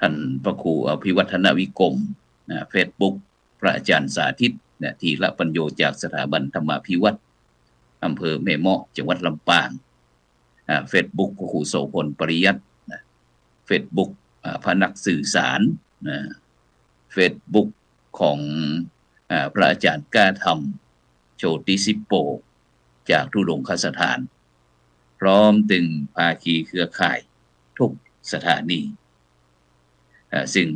ท่านพระครูอภิวัฒนวิกรมเฟซบุ๊กพระอาจารย์สาธิตทีละปัญโยจากสถาบันธรรมาภิวัตรอำเภอแม่เมาะจังหวัดลำปางเฟซบุ๊กพระครูโสพลปริยัติเฟซบุ๊กพระนักสื่อสารเฟซบุ๊กของพระอาจารย์กล้าธรรมโชติสิโปจากธุดงคสถานพร้อมถึงภาคีเครือข่ายทุกสถานีซึ่ง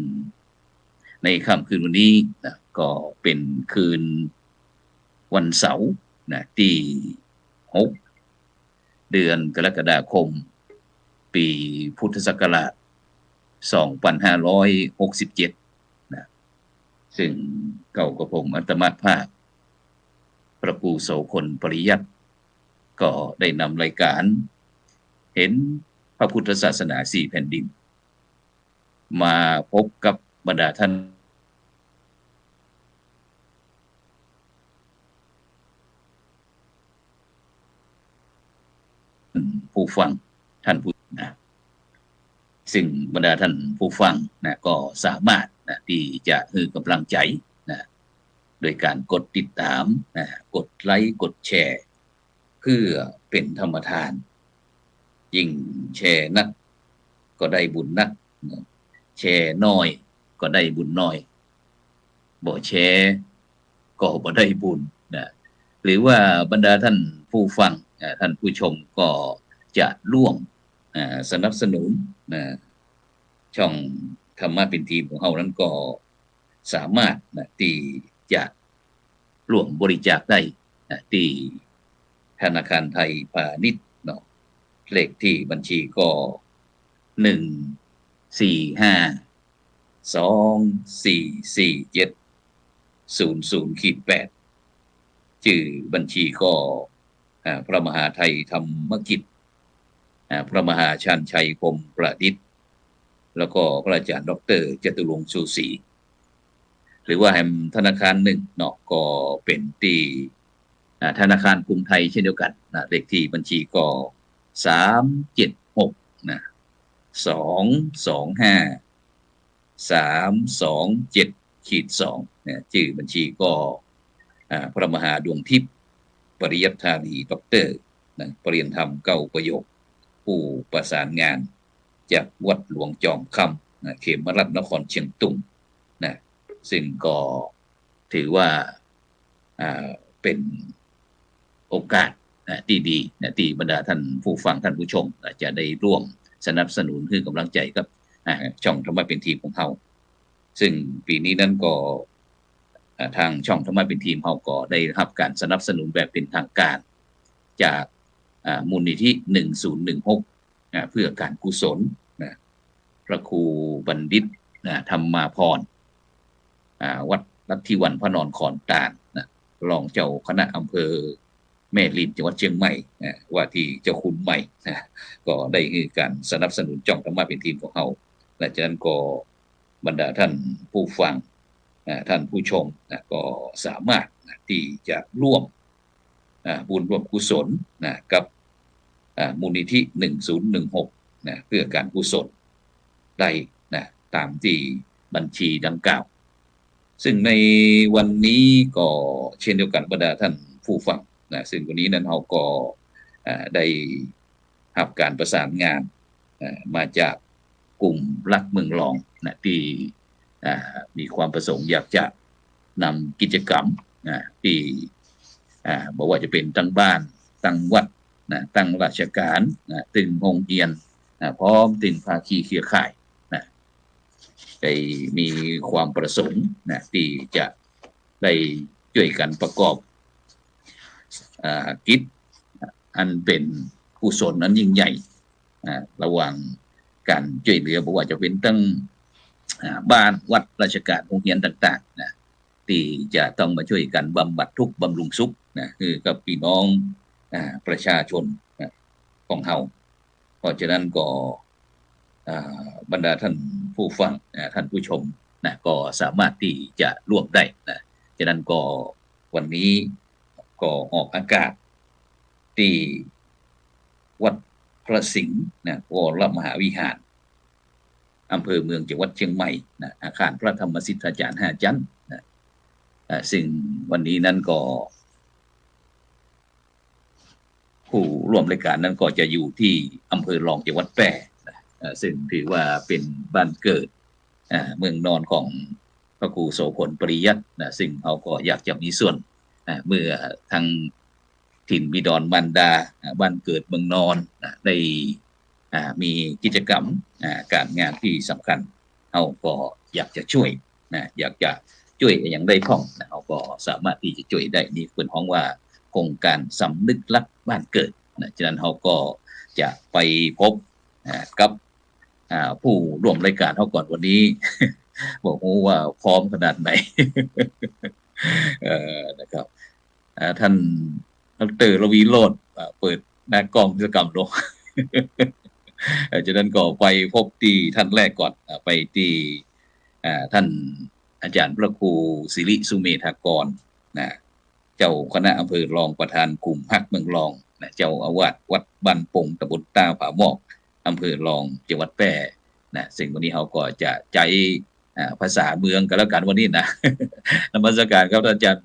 ในค่ำคืนวันนี้ก็เป็นคืนวันเสาร์ที่6เดือนกรกฎาคมปีพุทธศักราช2567ซึ่งเก่ากับผมอัตมาภาพพระครูโสพลปริยัติก็ได้นำรายการเห็นพระพุทธศาสนา4แผ่นดินมาพบกับบรรดาท่านผู้ฟังท่านผู้ซึ่งบรรดาท่านผู้ฟังก็สามารถที่จะให้กำลังใจโดยการกดติดตามกดไลค์กดแชร์เพื่อเป็นธรรมทานยิ่งแชร์นักก็ได้บุญนักแชร์น้อยก็ได้บุญน้อยบ่แชร์ก็บ่ได้บุญหรือว่าบรรดาท่านผู้ฟังท่านผู้ชมก็จะร่วมสนับสนุนช่องธรรมะเป็นทีมของเรานั้นก็สามารถที่จะร่วมบริจาคได้ที่ธนาคารไทยพาณิชย์เลขที่บัญชีก็145244700-8ชื่อบัญชีก็พระมหาไทยธรรมกิจพระมหาชาญชัยคมประดิษฐ์แล้วก็พระอาจารย์ดร.จตุรงค์ชูศรีหรือว่าแห่งธนาคารหนึ่งก็เป็นที่ธนาคารกรุงไทยเช่นเดียวกันเลขที่บัญชีก็376-225-327-2ชื่อบัญชีก็พระมหาดวงทิพย์ปริยัติธานีด็อกเตอร์ปริญญาธรรม9ประโยคผู้ประสานงานจากวัดหลวงจอมคำเขมรัตนครเชียงตุงซึ่งก็ถือว่าเป็นโอกาสที่ดีที่บรรดาท่านผู้ฟังท่านผู้ชมจะได้ร่วมสนับสนุนคือกำลังใจกับช่องธรรมะเป็นทีมของเราซึ่งปีนี้นั้นก็ทางช่องธรรมะเป็นทีมเราก็ได้รับการสนับสนุนแบบเป็นทางการจากมูลนิธิ1016เพื่อการกุศลพระครูบัณฑิตธรรมาพรวัดลัทธิวันพระนอนขอนตาลรองเจ้าคณะอำเภอแม่ริมจังหวัดเชียงใหม่ว่าที่เจ้าคุณใหม่ก็ได้ให้การสนับสนุนช่องธรรมะเป็นทีมของเราและจากนั้นก็บรรดาท่านผู้ฟังท่านผู้ชมก็สามารถที่จะร่วมบุญร่วมกุศลกับมูลนิธิ1016เพื่อการกุศลได้ตามที่บัญชีดังกล่าวซึ่งในวันนี้ก็เช่นเดียวกันบรรดาท่านผู้ฟังซึ่งวันนี้นั้นเราก็ได้รับการประสานงานมาจากกลุ่มรักเมืองรองที่มีความประสงค์อยากจะนำกิจกรรมที่บอกว่าจะเป็นตั้งบ้านตั้งวัดตั้งราชการตึงโรงเรียนพร้อมตึงภาคีเครือข่ายได้มีความประสงค์ที่จะได้ช่วยกันประกอบกิจอันเป็นกุศลนั้นยิ่งใหญ่ระหว่างการช่วยเหลือบอกว่าจะเป็นตั้งบ้านวัดราชการโรงเรียนต่างๆที่จะต้องมาช่วยกันบำบัดทุกข์บำรุงสุขคือกับพี่น้องประชาชนของเราเพราะฉะนั้นก็บรรดาท่านผู้ฟังท่านผู้ชมก็สามารถที่จะร่วมได้ฉะนั้นก็วันนี้ก็ออกอากาศที่วัดพระสิงห์วรมหาวิหาร อำเภอเมืองจังหวัดเชียงใหม่นะอาคารพระธรรมสิทธาจารย์5ชั้นนะซึ่งวันนี้นั้นก็ผู้ร่วมรายการนั้นก็จะอยู่ที่อำเภอรองจังหวัดแพร่ซึ่งถือว่าเป็นบ้านเกิดเมืองนอนของพระครูโสพลปริยัตินะซึ่งเขาก็อยากจะมีส่วนเมื่อทางถิ่นบิดรมารดาบ้านเกิดเมืองนอนได้มีกิจกรรมการงานที่สำคัญเขาก็อยากจะช่วยอยากจะช่วยอย่างได้พ่องเขาก็สามารถที่จะช่วยได้นี่เป็นห้องว่าโครงการสำนึกรักบ้านเกิดฉะนั้นเขาก็จะไปพบกับผู้ร่วมรายการเขาก่อนวันนี้ บอกว่าพร้อมขนาดไหน นะครับท่านดร.รวีโรจน์เปิดหน้ากล้องกิจกรรมลง จากนั้นก็ไปพบที่ท่านแรกก่อนไปที่ท่านอาจารย์พระครูศิริสุเมธากรเจ้าคณะอำเภอรองประธานกลุ่มฮักเมืองรองเจ้าอาวาสวัดบ้านปงตำบลตาผาหมอกอำเภอรองจังหวัดแพร่ซึ่งวันนี้เขาก็จะใจภาษาเมืองกันแล้วกันวันนี้นะ นมัสการครับอาจารย์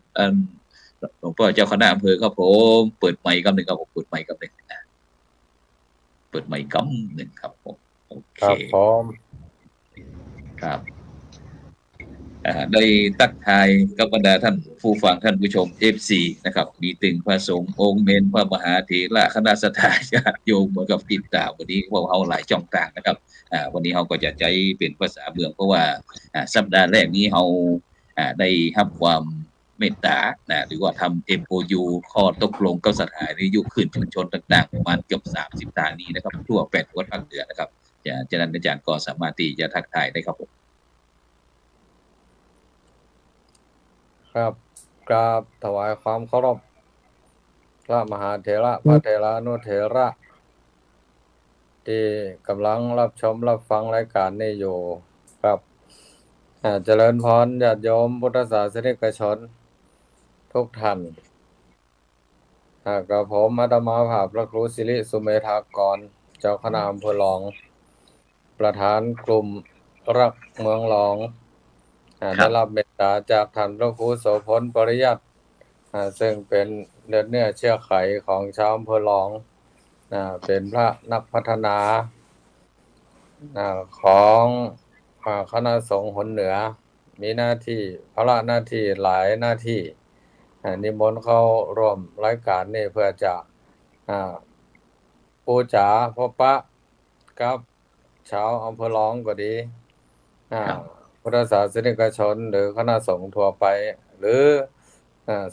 หลวงพ่อเจ้าคณะอำเภอครับผมเปิดไมค์คำหนึ่งครับผมเปิดไมค์คำหนึ่งเปิดไมค์คำหนึ่งครับผมโอเคครับผมครับได้ทักทายกับบรรดาท่านผู้ฟังท่านผู้ชม FC นะครับมีตึงพระสงฆ์องค์เมนพระมหาเถระคณะสัตยาติโยมเหมือนกับติดตามวันนี้พวกเขาหลายช่องทางนะครับวันนี้เขาก็จะใช้เป็นภาษาเมืองเพราะว่าสัปดาห์แรกนี้เขาได้รับความเมตตาหรือว่าทำ MOU ข้อตกลงกับสถานีวิทยุคลื่นชุมชนต่างๆประมาณเกือบ30สถานีนะครับทั่ว8จังหวัดภาคเหนือนะครับฉะนั้นอาจารย์ก็สามารถที่จะทักทายได้ครับผมครับกราบถวายความเคารพพระมหาเถระพระเถรานุเถระที่กำลังรับชมรับฟังรายการนี้อยู่ครับเจริญพรญาติโยมพุทธศาสนิกชนทุกท่านกับผมอาตมาภาพพระครูศิริสุเมธากรเจ้าคณะอำเภอรองประธานกลุ่มรักเมืองรองได้รับเมตตาจากท่านพระครูโสพลปริยัติซึ่งเป็นเนื้อเชื้อไขของชาวอำเภอรองเป็นพระนักพัฒนาของคณะสงฆ์หนเหนือมีหน้าที่ภาระหน้าที่หลายหน้าที่นิมนต์เข้าร่วมรายการนี้เพื่อจะปูจาพบปะกับชาวอำเภอรองก็ดีพุทธศาสนิกชนหรือคณะสงฆ์ทั่วไปหรือ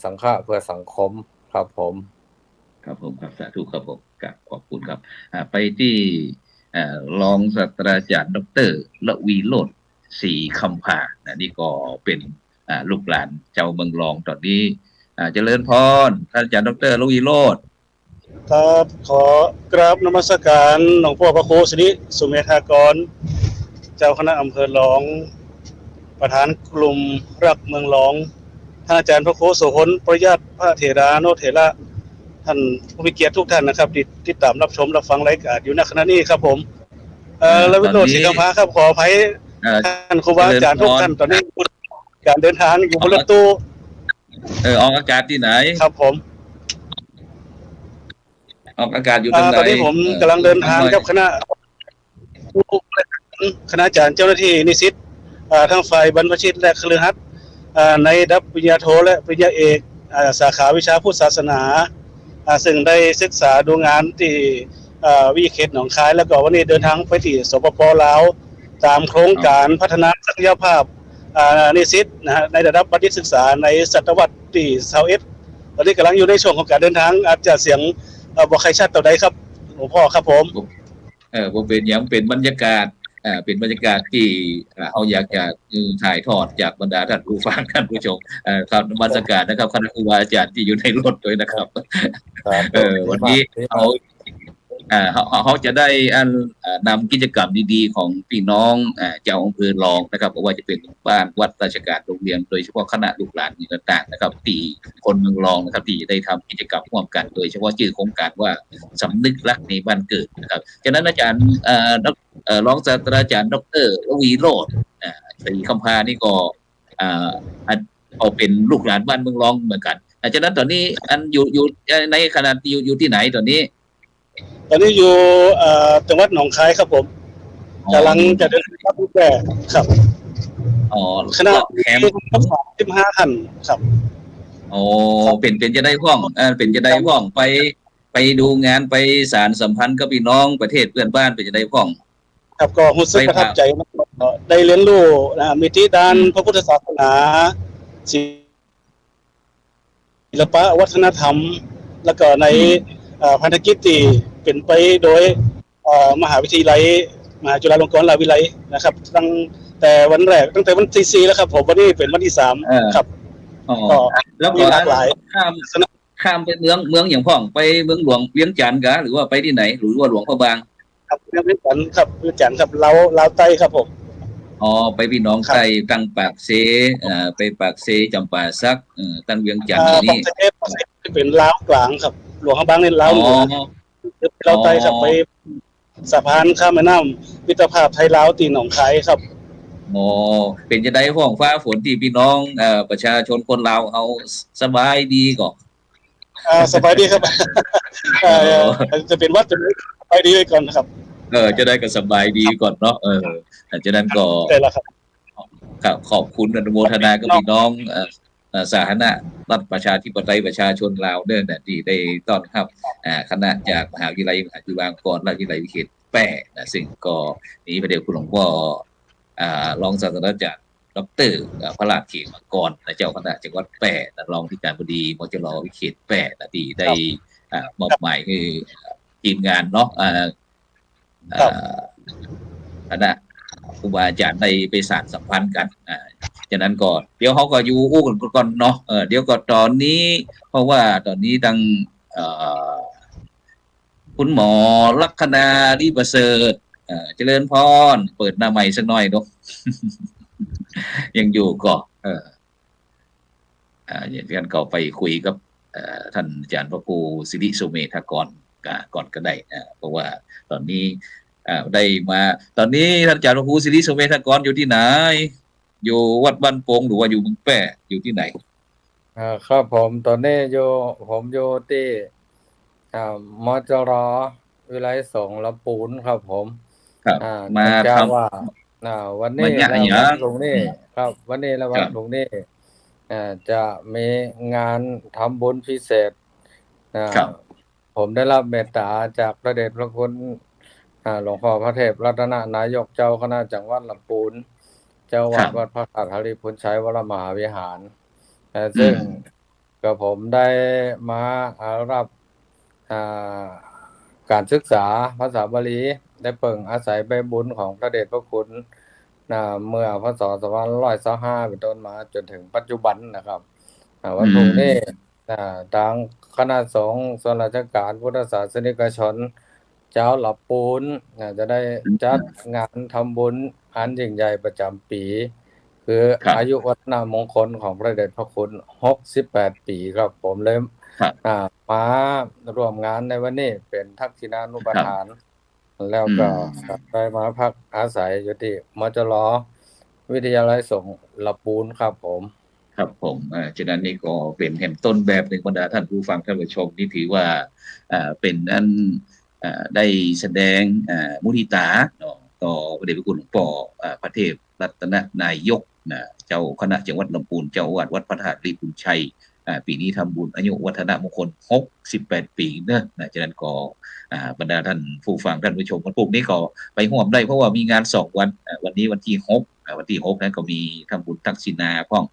สังฆะเพื่อสังคมครับผมครับผมครับสาธุครับผมขอบคุณครับไปที่รองศาสตราจารย์ดร.ระวีโรจน์ศรีคำภานี่ก็เป็นลูกหลานเจ้าเมืองรองตอนนี้เจริญพรท่านอาจารย์ดร.ระวีโรจน์ครับขอกราบนมัสการหลวงพ่อพระครูศิริสุเมธากรเจ้าคณะอำเภอรองประธานกลุ่มรักเมืองรองท่านอาจารย์พระครูโสพลปริยัติพระเถรานุเถระท่านผู้มีเกียรติทุกท่านนะครับติดตามรับชมรับฟังรายการอยู่ณขณะนี้ครับผมและวิโรจน์ศรีคำภาครับขออภัยท่านครูบาอาจารย์ทุกท่านตอนนี้การเดินทางอยู่บนรถตู้ออกอากาศที่ไหนครับผมออกอากาศอยู่ตรงไหนตอนนี้ผมกำลังเดินทางกับคณะอาจารย์เจ้าหน้าที่นิสิตทั้งฝ่ายบรรพชิตและคฤหัสถ์ในระดับปริญญาโทและปริญญาเอกสาขาวิชาพุทธศาสนาซึ่งได้ศึกษาดูงานที่วิเขตหนองคายแล้วก็วันนี้เดินทางไปที่สปป.ลาวตามโครงการพัฒนาศักยภาพนิสิตนะฮะในระดับบัณฑิตศึกษาในศตวรรษที่21ตอนนี้กำลังอยู่ในช่วงของการเดินทางอาจจะเสียงบ่ใครชัดต่อใดครับหลวงพ่อครับผมผมเป็นอย่างเป็นบรรยากาศเป็นบรรยากาศที่เราอยากจะถ่ายทอดจากบรรดาท่านผู้ฟังท่านผู้ชมครับบรรยากาศนะครับคณะครูบาอาจารย์ที่อยู่ในรถด้วยนะครับวันนี้ เขาจะได้นำกิจกรรมดีๆของพี่น้องเจ้าอำเภอรองนะครับเพราะว่าจะเป็นบ้านวัดราชการโรงเรียนโดยเฉพาะคณะลูกหลานต่างๆนะครับที่คนเมืองรองนะครับที่ได้ทำกิจกรรมร่วมกันโดยเฉพาะชื่อโครงการว่าสำนึกรักในบ้านเกิดนะครับฉะนั้นอาจารย์รองศาสตราจารย์ดร.ระวีโรจน์ศรีคำพานี่ก็เอาเป็นลูกหลานบ้านเมืองรองเหมือนกันฉะนั้นตอนนี้อยู่ในขณะอยู่ที่ไหนตอนนี้อยู่จังหวัดหนองคายครับผมกำลังจะเดินทางไปแพร่ครับคณะแคมป์15ท่านครับเป็นจะได้ห้องเป็นจะได้ห้องไปดูงานไปสารสัมพันธ์กับพี่น้องประเทศเพื่อนบ้านเป็นจะได้ห้องครับก็รู้สึกประทับใจมากได้เรียนรู้มิติด้านพระพุทธศาสนาศิลปะวัฒนธรรมแล้วก็ในพันธกิจที่เป็นไปโดยมหาวิทยาลัยมหาจุฬาลงกรณราชวิทยาลัยนะครับตั้งแต่วันแรกตั้งแต่วันที่4แล้วครับผมวันนี้เป็นวันที่3ครับแล้วก็หลากหลายข้ามไปเมืองอย่างพ่องไปเมืองหลวงเวียงจันทร์กะหรือว่าไปที่ไหนหรือว่าหลวงพระบางครับเวียงจันทร์ครับเวียงจันทร์ครับเราใต้ครับผมไปพี่น้องใต้ตั้งปากเสไปปากเสจำปาสักตั้งเวียงจันทร์นี่เป็นลาวกลางครับหลวงพระบางนี่ลาวเหนือเราใต้ครับไปสะพานข้ามแม่น้ำมิตรภาพไทยลาวตีหนองคายครับเป็นจะได้ห้องฟ้าฝนที่พี่น้องประชาชนคนลาวเอาสบายดีก่อนสบายดีครับจะเป็นวัดจะสบายดีไว้ก่อนนะครับจะได้ก็สบายดีก่อนเนาะฉะนั้นก็ขอบคุณอนุโมทนากับพี่น้องสาธารณรัฐประชาธิปไตยประชาชนลาวเด้อที่ได้ต้อนรับคณะจากมหาวิทยาลัยจุฬาลงกรณราชวิทยาลัยวิเทศแปร่ซึ่งก็นี้พระเดชคุณหลวงพ่อรองศาสตราจารย์ดร.พระราชเขมกรเจ้าคณะจังหวัดแปร่รองที่การบดีมจร.วิเทศแปร่ที่ได้มอบหมายให้ทีมงานเนาะคณะครูบาอาจารย์ได้ไปสานสัมพันธ์กันฉะนั้นก็เดี๋ยวเขาก็อยู่อู้กันก่อนเนาะเดี๋ยวก็ตอนนี้เพราะว่าตอนนี้ทางคุณหมอลัคนาลีประเสริฐเจริญพรเปิดหน้าใหม่สักหน่อยเนาะ ยังอยู่ก็อย่างนั้นก็ไปคุยกับท่านอาจารย์พระครูสิริสุเมธากรก่อนก็ได้เพราะว่าตอนนี้ได้มาตอนนี้ท่านอาจารย์พระครูสิริสุเมธากรอยู่ที่ไหนอยู่วัดบ้านโป่งหรือว่าอยู่เมืองแปร่อยู่ที่ไหนครับผมตอนนี้ผมอยู่ที่มจร.วิไลสงฆ์ลำพูนครับผมมาทำว่าวันนี้และวันพรุ่งนี้ครับวันนี้และวันพรุ่งนี้จะมีงานทำบุญพิเศษผมได้รับเมตตาจากพระเดชพระคุณหลวงพ่อพระเทพรัตนนายกเจ้าคณะจังหวัดลำพูนเจ้าวัดพระธาตุหริพุนชัยวรมหาวิหารซึ่งก็ผมได้มารับการศึกษาภาษาบาลีได้เปิ่งอาศัยใบบุญของพระเดชพระคุณเมื่อพศ2525เป็นต้นมาจนถึงปัจจุบันนะครับวันพรุ่งนี้ทางคณะสงฆ์ส่วนราชการพุทธศาสนิกชนเจ้าลำพูนจะได้จัดงานทำบุญอันยิ่งใหญ่ประจำปีคืออายุวัฒนมงคลของพระเดชพระคุณ68ปีครับผมเลยมาร่วมงานในวันนี้เป็นทักษิณานุปทานแล้วก็ได้มาพักอาศัยอยู่ที่มจร.วิทยาลัยสงฆ์ลำพูนครับผมครับผมฉะนั้นนี่ก็เป็นแห่งต้นแบบหนึ่งบรรดาท่านผู้ฟังท่านผู้ชมที่ถือว่าเป็นอันได้แสดงมุทิตาต่อพระเดชพระคุณหลวงพ่อพระเทพรัตนนายกเจ้าคณะจังหวัดลำพูนเจ้าอาวาสวัดพระธาตุหริพุนชัยปีนี้ทำบุญอายุวัฒนมงคล68ปีเนอะฉะนั้นก็บรรดาท่านผู้ฟังท่านผู้ชมวันพรุ่งนี้ก็ไปร่วมได้เพราะว่ามีงาน2วันวันนี้วันที่6นั้นก็มีทำบุญทักษิณาพ้อง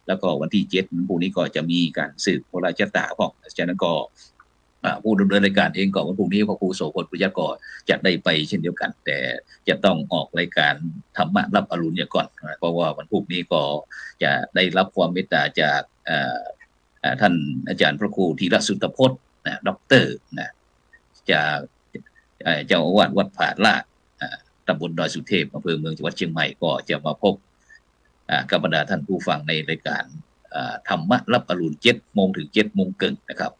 แล้วก็วันที่7พรุ่งนี้ก็จะมีการสืบพระราชตาพ้องฉะนั้นก็ผู้ดำเนินรายการเองก็วันพรุ่งนี้พระครูโสพลปุญญากรจะได้ไปเช่นเดียวกันแต่จะต้องออกรายการธรรมะรับอรุณก่อนเพราะว่าวันพรุ่งนี้ก็จะได้รับความเมตตาจากท่านอาจารย์พระครูธีรสุตพจน์ด็อกเตอร์จาก เจ้าอาวาสวัดผาลาดตำบลดอยสุเทพอำเภอเมืองจังหวัดเชียงใหม่ก็จะมาพบกับบรรดาท่านผู้ฟังในรายการธรรมะรับอรุณ7 โมงถึง7 โมงครึ่งนะครับ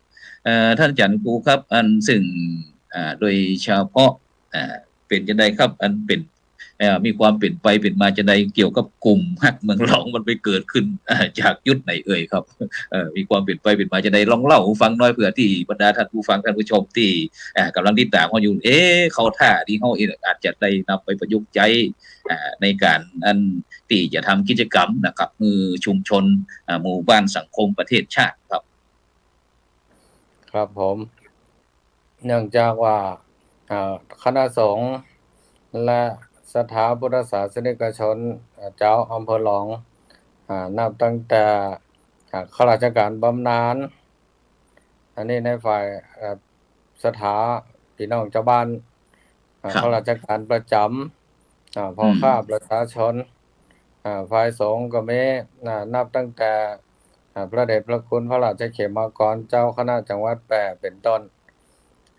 ท่านอาจารย์ครูครับอันซึ่งโดยเฉพาะเป็นจะได้ครับอันเป็นมีความเปลี่ยนไปเป็นมาจะได้เกี่ยวกับกลุ่มฮักเมืองหลองมันไปเกิดขึ้นจากยุคไหนเอ่ยครับมีความเปลี่ยนไปเป็นมาจะได้ลองเล่าฟังน้อยเผื่อที่บรรดาท่านผู้ฟังท่านผู้ชมที่กำลังติดตามเขาอยู่เขาท่าที่เขาอาจจะได้นำไปประยุกต์ใช้ในการอันที่จะทำกิจกรรมนะครับมือชุมชนหมู่บ้านสังคมประเทศชาติครับครับผมเนื่องจากว่าคณะสงฆ์และสถาพุทธศาสนิกชนเจ้าอำเภอหลองนับตั้งแต่ข้าราชการบำนาญอันนี้ในฝ่ายสถาพี่น้องชาวบ้านข้าราชการประจำพ่อค้าประชาชนฝ่ายสงฆ์ก็มีนับตั้งแต่พระเดชพระคุณพระราชเขมากรเจ้าคณะจังหวัดแปร่เป็นต้น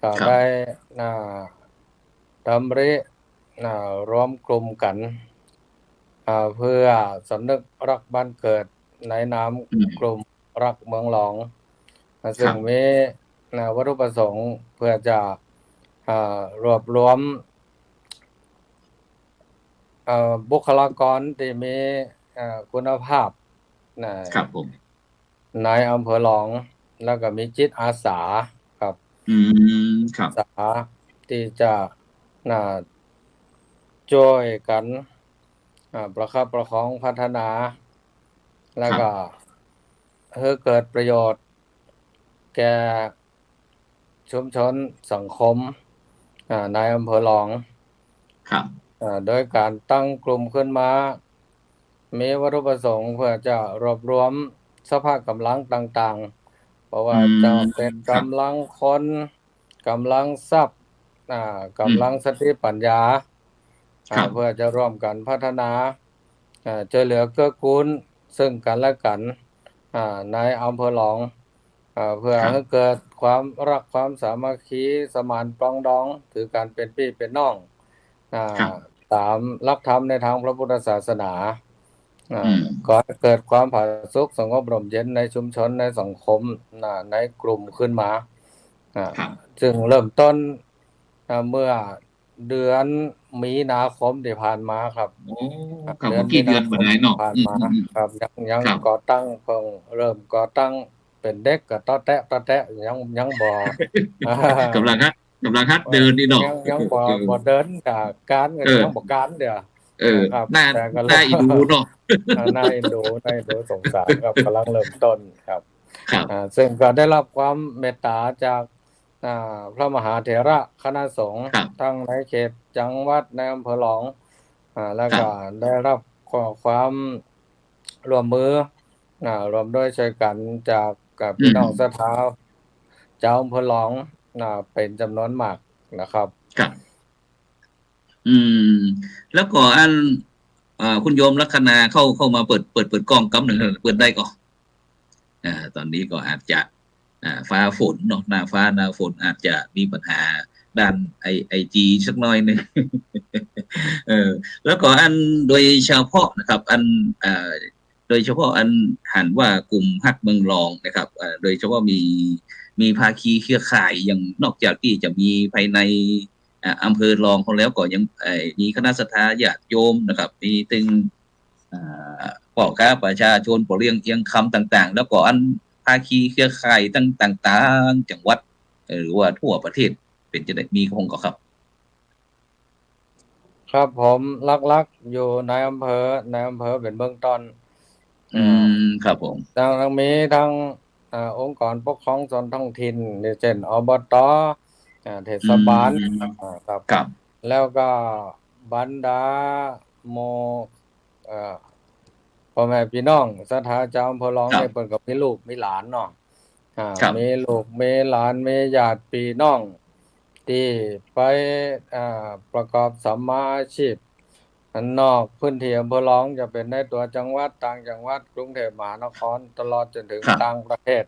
ก็ได้ดำริรวมกลุ่มกันเพื่อสำนึกรักบ้านเกิดในนามกลุ่มรักเมืองหลองซึ่งมีวัตถุประสงค์เพื่อจะรวบรวมบุคลากรที่มีคุณภาพครับผมในอำเภอหลองแล้วก็มีจิตอาสาครับครับอาสาที่จะช่วยกันประคับประคองพัฒนาแล้วก็ให้เกิดประโยชน์แก่ชุมชนสังคมในอำเภอหลองครับโดยการตั้งกลุ่มขึ้นมามีวัตถุประสงค์เพื่อจะรวบรวมสภาพกำลังต่างๆเพราะว่าจะเป็นกำลังคนกำลังทรัพย์กำลังสติปัญญาเพื่อจะร่วมกันพัฒนาช่วยเหลือเกื้อกูลซึ่งกันและกันในอำเภอหลองเพื่อให้เกิดความรักความสามัคคีสมานปรองดองถือการเป็นพี่เป็นน้องตามหลักธรรมในทางพระพุทธศาสนาก็เกิดความผาสุกสงบร่มเย็นในชุมชนในสังคมในกลุ่มขึ้นมาจึงเริ่มต้นเมื่อเดือนมีนาคมที่ผ่านมาครับเดือนมีนาคมผ่านมาครับยังก่อตั้งเพิ่งเริ่มก่อตั้งเป็นเด็กก็ตอแตะยังบ่กำลังฮัดเดินนี่เนาะยังบ่เดินการยังบ่การเด้อครับน่าอินดูเนาะน่าอินดูสงสารครับกำลังเริ่มต้นครับซึ่งก็ได้รับความเมตตาจากพระมหาเถระคณะสงฆ์ทั้งในเขตจังหวัดในอำเภอหลองแล้วก็ได้รับความร่วมมือรวมด้วยช่วยกันจากกับพี่น้องศรัทธาเจ้าอำเภอหลองเป็นจำนวนมากนะครับครับแล้วก็อันคุณโยมลัคนาเข้ามาเปิดกล้องกำหนึ่งเปิดได้ก่อนตอนนี้ก็อาจจะฟ้าฝนเนาะหน้าฟ้าหน้าฝนอาจจะมีปัญหาด้านIGสักหน่อยนึงแล้วก็อันโดยเฉพาะนะครับอันโดยเฉพาะอันหันว่ากลุ่มฮักเมืองรองนะครับโดยเฉพาะมีภาคีเครือข่ายอย่างนอกจากที่จะมีภายในอำเภอรองของแล้วก็ยังมีคณะศรัทธาญาติโยมนะครับมีถึงพ่อค้าประชาชนปอเลี้ยงเอียงคำต่างๆแล้วก็อันภาคีเครือข่ายต่างๆจังหวัดหรือว่าทั่วประเทศเป็นจะได้มีคงก็ครับครับผมลักๆอยู่ในอำเภอเป็นเบื้องต้นครับผมทั้งมีทั้งองค์กรปกครองส่วนท้องถิ่นเช่นอบต.เทศบาลครับแล้วก็บรรดาโมพ่อแม่พี่น้องศรัทธาเจ้าอำเภอหลองเนี่ยเพิ่นก็มีลูกมีหลานเนาะมีลูกมีหลานมีญาติพี่น้องที่ไปประกอบสัมมาอาชีพนอกพื้นที่อำเภอหลองจะเป็นในตัวจังหวัดต่างจังหวัดกรุงเทพมหานครตลอดจนถึงต่างประเทศ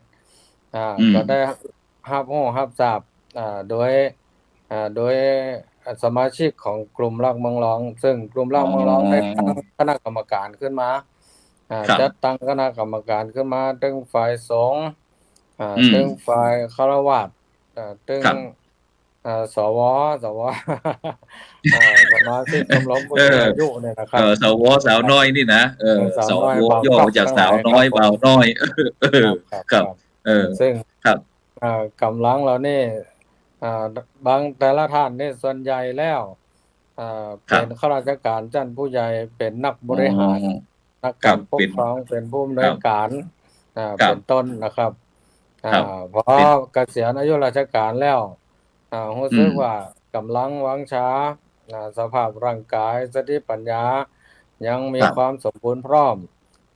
ก็ได้รับทราบโดย โดยสมาชิกของกลุ่มรักเมืองร้องซึ่งกลุ่มรักเมืองร้องได้ตั้งคณะกรรมการขึ้นมาจัดตั้งคณะกรรมการขึ้นมาตึงฝ่ายสงฆ์ตึงฝ่ายฆราวาสตึงสวสสมาชิกชมรมผู้สูงอายุเนี่ยนะครับสวสาวน้อยนี่นะสวย่อมาจากสาวน้อยเบาน้อยครับซึ่งครับกำลังเรานี่บางแต่ละท่านนี่ส่วนใหญ่แล้วเป็นข้าราชการชั้นผู้ใหญ่เป็นนักบริหารนักการปกครองเป็นผู้อำนวยการเป็นต้นนะครับพอเกษียณอายุราชการแล้วรู้สึกว่ากำลังวังชาสภาพร่างกายสติปัญญายังมีความสมบูรณ์พร้อม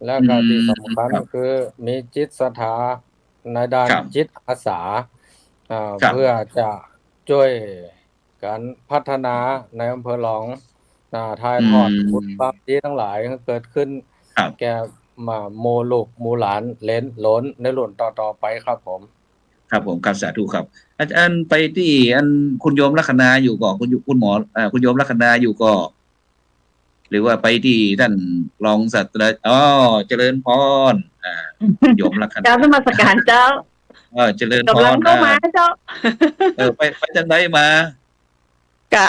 และก็ที่สำคัญคือมีจิตศรัทธาในด้านจิตอาสาเพื่อจะช่วยการพัฒนาในอำเภอหลองถ่ายทอดคุณความดีทั้งหลายเกิดขึ้นแก่โมลูกมูหลานเลนหลนในรุ่นต่อไปครับผมครับสาธุครับอาจารย์ไปที่คุณโยมลัคนาอยู่ก่อนคุณหมอคุณโยมลัคนาอยู่ก่อนหรือว่าไปที่ท่านรองศาสตราจารย์เจริญพรโยมลัคนาเจ้านมัสการเจ้าเจริญพรกำลังเข้ามาเจ้าไปจังไดมากะ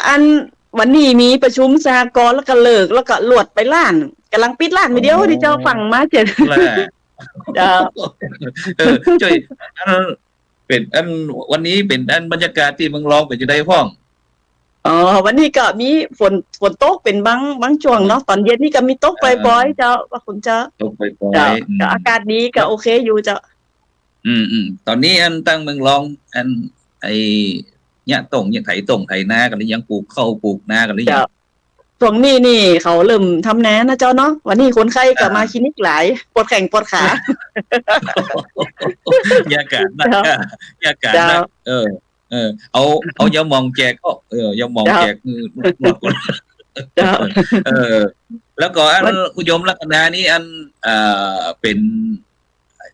วันนี้มีประชุมสหกรณ์แล้วก็เลิกแล้วก็หลวดไปล้านกำลังปิดล้านไปเดียวที่เจ้าฟังมาเจ็ดเจ้าช่วยเป็นวันนี้เป็นบรรยากาศที่เมืองรองเป็นจะได้พ้องวันนี้ก็มีฝนตกเป็นบางช่วงเนาะตอนเย็นนี่ก็มีตกปล่อยๆเจ้าว่าคุณเจ้าตกปล่อยๆก็อากาศดีก็โอเคอยู่เจ้าตอนนี้ตั้งเมืองรองไอ้เนี่ยไถนากันหรือยังปลูกข้าวปลูกนากันหรือยังช่วงนี้นี่เขาเริ่มทำนานะเจ้าเนาะวันนี้คนไข้ก็มาคลินิกหลายปวดแข้งปวดขาอากาศนะอากาศนะเอายามองแจกก็ยามองแจกคือหมดคนแล้วก็คุณโยมลัคนานี่เป็น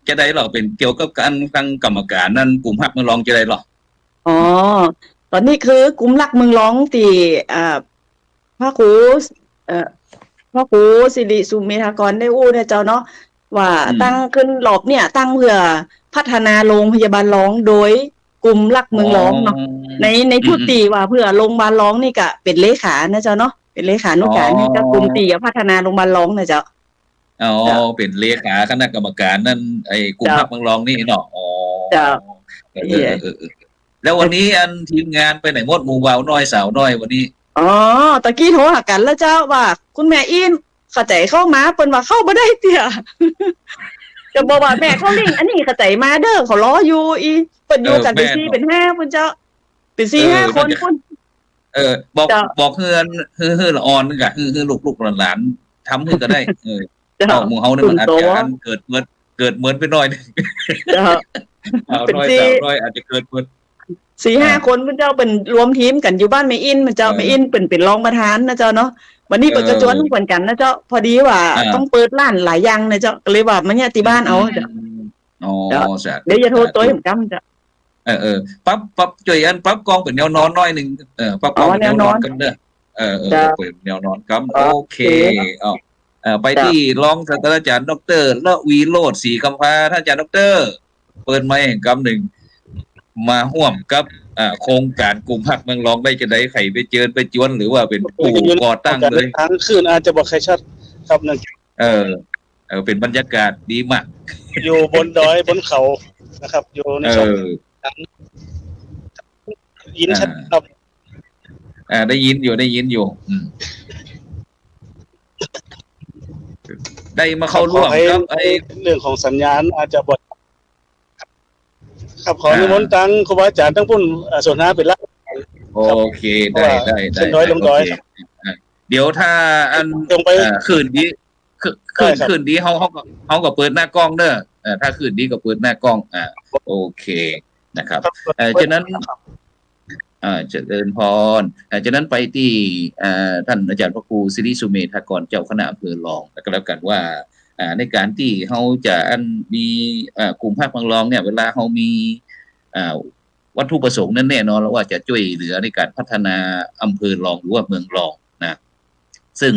จะได้หรอเป็นเกี่ยวกับการตั้งกรรมการนั่นกลุ่มฮักเมืองรองจะได้หรอตอนนี้คือกลุ่มรักเมืองร้องที่พระครูสิริสุเมธากรได้อู้เนี่ยเจ้าเนาะว่าตั้งขึ้นรอบเนี่ยตั้งเพื่อพัฒนาโรงพยาบาลร้องโดยกลุ่มรักเมืองร้องเนาะในชุดตีว่าเพื่อโรงพยาบาลร้องนี่ก็เป็นเลขานะเจ้าเนาะเป็นเลขานุการให้กับกลุ่มตีพัฒนาโรงพยาบาลร้องนะเจ้าเป็นเลขาคณะกรรมการนั่นไอ้กลุ่มรักเมืองร้องนี่เนาะแล้ววันนี้ทีมงานไปไหนหมดหมู่บ่าวน้อยสาวน้อยวันนี้ตะกี้โทรหากันแล้วเจ้าว่าคุณแม่อินเข้าใจเข้ามาเปิ้นว่าเข้าบ่ได้เตี้ยจะบอกว่าแม่เขาลิงอันนี้เข้าใจมาเด้อเขารออยู่เปิ้นอยู่กันเป็น4เป็น5พุ่นเจ้าเป็น4-5คนพุ่นบอกเฮือนละอ่อนนึงกะฮือลูกๆหลานๆทำฮือก็ได้หมู่เฮานี่มันอาจจะเกิดเหมือนไปหน่อยนึงเอาน้อยสาวน้อยอาจจะเกิดเหมือน4-5 คนพุ่นเจ้าเป็นรวมทีมกันอยู่บ้านแม่อินมันเจ้าแม่อินเป็นรองประธานนะเจ้าเนาะวันนี้เปิดกระจวนเหมือนกันนะเจ้าพอดีว่าต้องเปิดร้านหลายอย่างนะเจ้าก็เลยว่ามันเนี่ยที่บ้านเอาเจ้าเดี๋ยวจะโทรตัวให้ผมจำเจ้าปั๊บช่วยปั๊บกองเป็นแนวนอนน้อยนึงปั๊บกองเป็นแนวนอนกันเด้อเป็นแนวนอนครับโอเคไปที่รองศาสตราจารย์ดร.ละวีโรจน์ศรีคำพาท่านอาจารย์ดร.เปิดไมค์แห่งกำหนึ่งมาร่วมกับโครงการกลุ่มฮักเมืองรองได้จะได้ไข่ไปเจิญไปจวนหรือว่าเป็นผู้ก่อตั้งเลยทั้งคืนอาจจะบอกใครชัดครับนั่นเป็นบรรยากาศดีมากอยู่บนดอยบนเขานะครับอยู่ในช่องยินชัดครับได้ยินอยู่ได้มาเข้าร่วมครับเรื่องของสัญญาณอาจจะบดครับขอนิมนต์ตั้งครูบาอาจารย์ทั้งพุ่นส่วนหน้าเป็นละโอเคได้ขึ้นดอยลงดอยเดี๋ยวถ้าคืนนี้เขาก็เปิดหน้ากล้องเด้อถ้าคืนนี้ก็เปิดหน้ากล้องโอเคนะครับฉะนั้นเจริญพรจากนั้นไปที่ท่านอาจารย์พระครูสิริสุเมธากรเจ้าคณะอำเภอรองแล้วกันว่าในการที่เขาจะมีกลุ่มภาคเมืองรองเนี่ยเวลาเขามี วัตถุประสงค์นั้นแน่นอนแล้วว่าจะช่วยเหลือในการพัฒนาอำเภอรองหรือว่าเมืองรองนะซึ่ง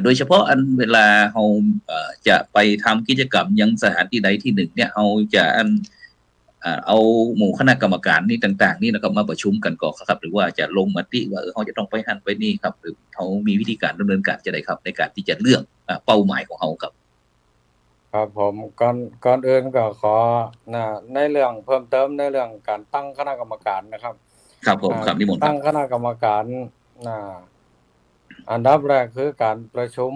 โดยเฉพาะอันเวลาเราจะไปทำกิจกรรมยังสถานที่ใดที่หนึ่งเนี่ยเราจะเอาหมู่คณะกรรมการนี่ต่างๆนี่นะครับมาประชุมกันก่อนครับหรือว่าจะลงมติว่าเขาจะต้องไปหันไปนี่ครับหรือเขามีวิธีการดำเนินการจะไดครับในการที่จะเลือกเป้าหมายของเขาครับครับผมก่อนอื่นก็ขอในเรื่องเพิ่มเติมในเรื่องการตั้งคณะกรรมการนะครับครับผมครับนิมนต์ครัตั้บงคณะกรรมการอันดับแรกคือการประชุม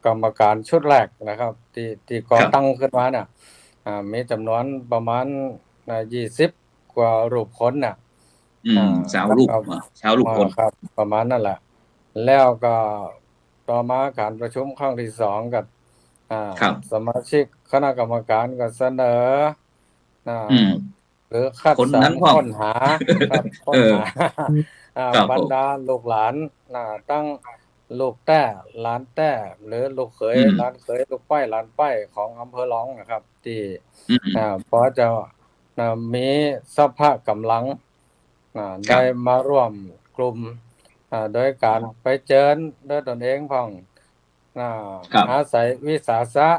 กรรมการชุดแรกนะครับที่ก่อตั้งขึ้นมาเนี่ยมีจำนวนประมาณ20กว่ารูปคนน่ะชาวลูกคนครับประมาณนั่นแหละแล้วก็ต่อมาการประชุมครั้งที่2กับสมาชิกคณะกรรมการก็เสนอหรือคัดสรรค้นหาครับค้นหาบรรดาลูกหลานตั้งลูกแต้หลานแต้หรือลูกเขยหลานเขยลูกป้ายหลานป้ายของอำเภอหลองนะครับที่พอจะมีสภาพกำลังได้มาร่วมกลุ่มโดยการไปเจิญด้วยตนเองพ่องอาศัยวิสาสะ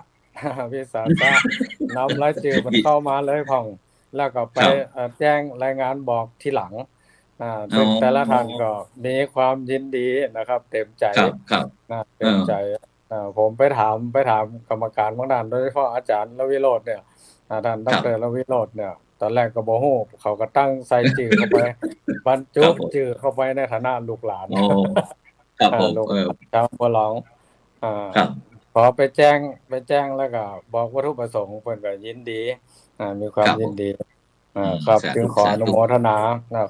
นำรายชื่อมันเข้ามาเลยพ่องแล้วก็ไปแจ้งรายงานบอกทีหลังซึ่งแต่ละท่านก็มีความยินดีนะครับเต็มใจเต็มใจผมไปถามกรรมการบางด้านโดยเฉพาะอาจารย์รวิโรจน์เนี่ยท่านดร.รวิโรจน์เนี่ยตอนแรกก็บ่ฮู้เขาก็ตั้งใส่ชื่อเข้าไปบรรจุชื่อเข้าไปในฐานะลูกหลานครับผมชาวบ่หลองพอไปแจ้งแล้วก็บอกวัตถุประสงค์เพิ่นก็ยินดีมีความยินดีครับจึงขออนุโมทนา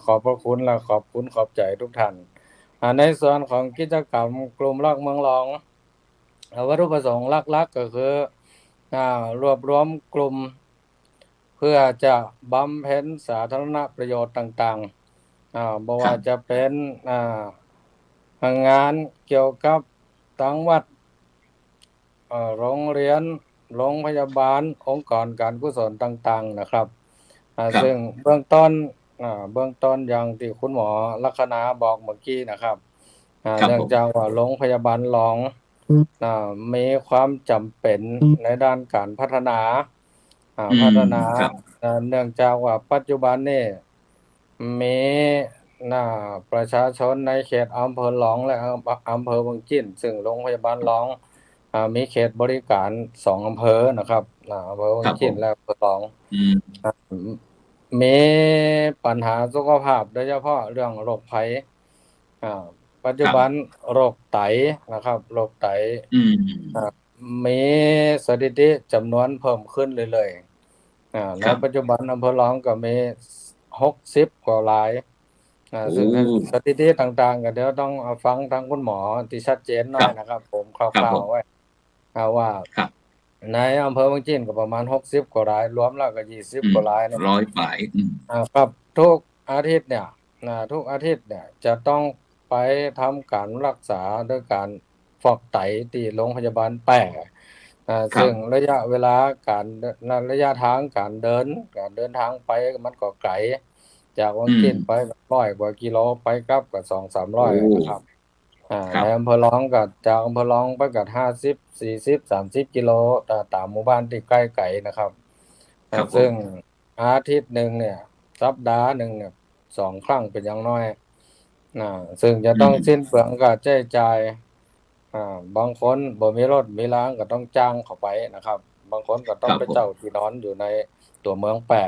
ขอบพระคุณและขอบคุณขอบใจทุกท่านในส่วนของกิจกรรมกลุ่มรักเมืองรองวัตถุประสงค์หลักๆก็คือรวบรวมกลุ่มเพื่อจะบำเพ็ญสาธารณประโยชน์ต่างๆบ่ว่าจะเป็นงานเกี่ยวกับทั้งวัดโรงเรียนโรงพยาบาลองค์กรการกุศลต่างๆนะครับซึ่งเบื้องต้นอย่างที่คุณหมอลัคนาบอกเมื่อกี้นะครับเนื่องจากว่าโรงพยาบาลหลองมีความจำเป็นในด้านการพัฒนาเนื่องจากว่าปัจจุบันนี้มีประชาชนในเขตอำเภอหลองและอำเภอวังจิ้นซึ่งโรงพยาบาลหลองมีเขตบริการ2อำเภอนะครับอำเภอวังจิ้นและอำเภอหลองมีปัญหาสุขภาพโดยเฉพาะเรื่องโรคภัยปัจจุบันโรคไตนะครับโรคไตมีสถิติจำนวนเพิ่มขึ้นเรื่อยๆในปัจจุบันอำเภอหลองก็มี60กว่ารายซึ่งสถิติต่างๆก็เดี๋ยวต้องฟังทางคุณหมอที่ชัดเจนหน่อยนะครับผมคร่าวๆไว้ว่าในอำเภอวังจิ้นก็ประมาณ60กว่ารายรวมแล้วก็20กว่าราย100ปลายครับทุกอาทิตย์เนี่ยจะต้องไปทำการรักษาด้วยการฟอกไตที่โรงพยาบาลแป่ซึ่งระยะเวลาระยะทางการเดินทางไปมันก็ไกลจากวังจิ้นไป100กว่ากิโลไปกลับก็ 2-300 นะครับในอำเภอหลองก็จากอำเภอหลองไปก็50 40 30กิโลตามหมู่บ้านที่ใกล้ไกลนะครับซึ่งอาทิตย์นึงเนี่ยสัปดาห์นึงเนี่ย2ครั้งเป็นอย่างน้อยซึ่งจะต้องสิ้นเปลืองค่าใช้จ่ายบางคนบ่มีรถมีรางก็ต้องจ้างเข้าไปนะครับบางคนก็ต้องไปเช่าที่นอนอยู่ในตัวเมืองแป่